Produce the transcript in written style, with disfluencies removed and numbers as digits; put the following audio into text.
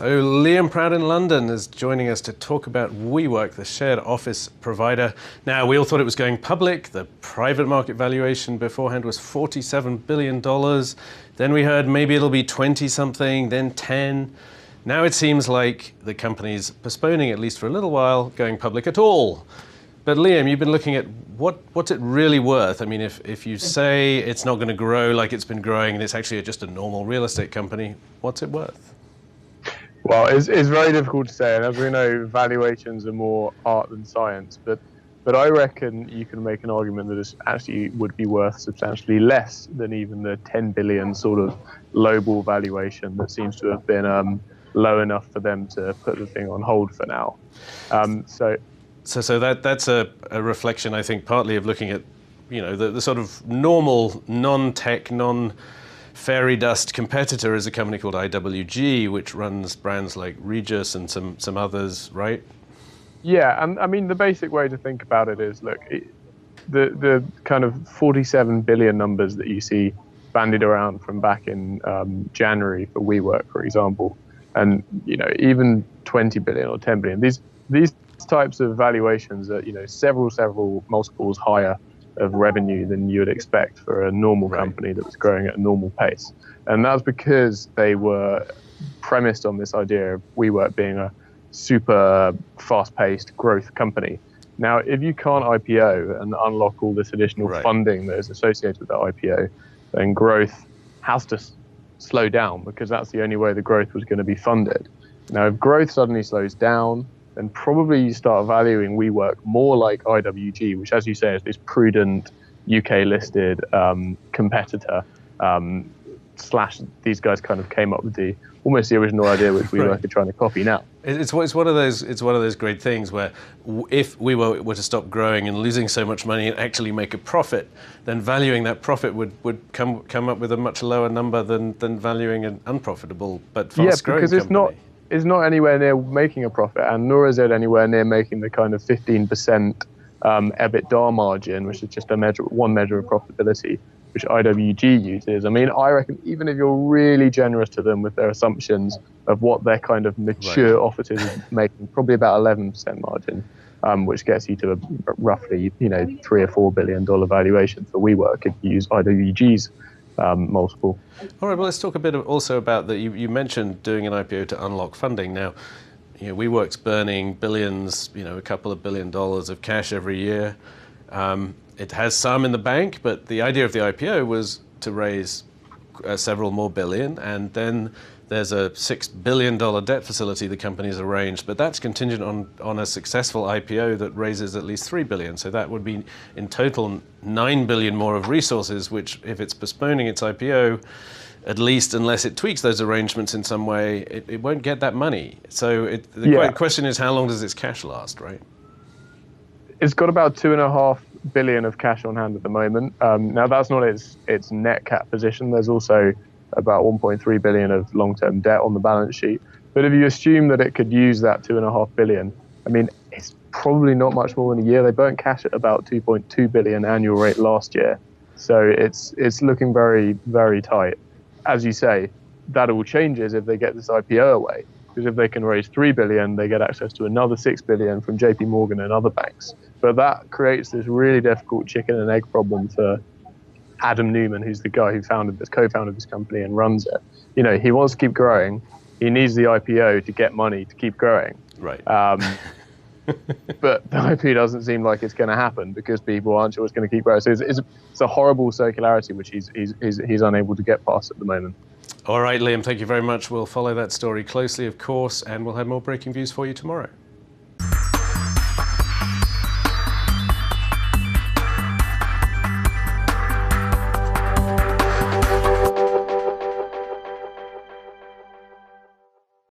So Liam Proud in London is joining us to talk about WeWork, the shared office provider. Now, we all thought it was going public. The private market valuation beforehand was $47 billion. Then we heard maybe it'll be 20-something, then 10. Now it seems like the company's postponing, at least for a little while, going public at all. But Liam, you've been looking at what's it really worth? I mean, if you say it's not going to grow like it's been growing and it's actually just a normal real estate company, what's it worth? Well, it's very difficult to say, and as we know, valuations are more art than science. But I reckon you can make an argument that it actually would be worth substantially less than even the 10 billion sort of lowball valuation that seems to have been low enough for them to put the thing on hold for now. So that's a reflection, I think, partly of looking at, you know, the sort of normal non-tech, non-fairy dust competitor is a company called IWG, which runs brands like Regus and some others, right? Yeah, and I mean, the basic way to think about it is, look, the kind of 47 billion numbers that you see bandied around from back in January for WeWork, for example, and, you know, even 20 billion or 10 billion, these types of valuations are, you know, several multiples higher of revenue than you would expect for a normal company that was growing at a normal pace. And that's because they were premised on this idea of WeWork being a super fast-paced growth company. Now, if you can't IPO and unlock all this additional funding that is associated with that IPO, then growth has to slow down, because that's the only way the growth was going to be funded. Now, if growth suddenly slows down, then probably you start valuing WeWork more like IWG, which, as you say, is this prudent UK-listed competitor. These guys kind of came up with almost the original idea which WeWork are trying to copy now. It's one of those great things where if WeWork were to stop growing and losing so much money and actually make a profit, then valuing that profit would come up with a much lower number than valuing an unprofitable but fast-growing company. Because it's not anywhere near making a profit, and nor is it anywhere near making the kind of 15% EBITDA margin, which is just one measure of profitability, which IWG uses. I mean, I reckon even if you're really generous to them with their assumptions of what their kind of mature offices are making, probably about 11% margin, which gets you to a roughly, you know, $3 or $4 billion valuation for WeWork if you use IWG's multiple. All right, well, let's talk a bit also about that. You mentioned doing an IPO to unlock funding. Now, you know, WeWork's burning billions, you know, a couple of $1 billion of cash every year. It has some in the bank, but the idea of the IPO was to raise several more billion, and then there's a $6 billion debt facility the company's arranged, but that's contingent on a successful IPO that raises at least $3 billion. So that would be in total $9 billion more of resources, which, if it's postponing its IPO, at least unless it tweaks those arrangements in some way, it won't get that money. So the question is, how long does its cash last, right? It's got about $2.5 billion of cash on hand at the moment. Now, that's not its net cap position. There's also about 1.3 billion of long-term debt on the balance sheet. But if you assume that it could use that 2.5 billion, I mean, it's probably not much more than a year. They burnt cash at about 2.2 billion annual rate last year. So it's looking very, very tight. As you say, that all changes if they get this IPO away. Because if they can raise 3 billion, they get access to another 6 billion from JP Morgan and other banks. But that creates this really difficult chicken and egg problem for Adam Newman, who's the guy who co-founded this company and runs it. You know, he wants to keep growing. He needs the IPO to get money to keep growing. Right. But the IPO doesn't seem like it's going to happen because people aren't sure it's going to keep growing. So it's a horrible circularity which he's unable to get past at the moment. All right, Liam, thank you very much. We'll follow that story closely, of course, and we'll have more breaking views for you tomorrow.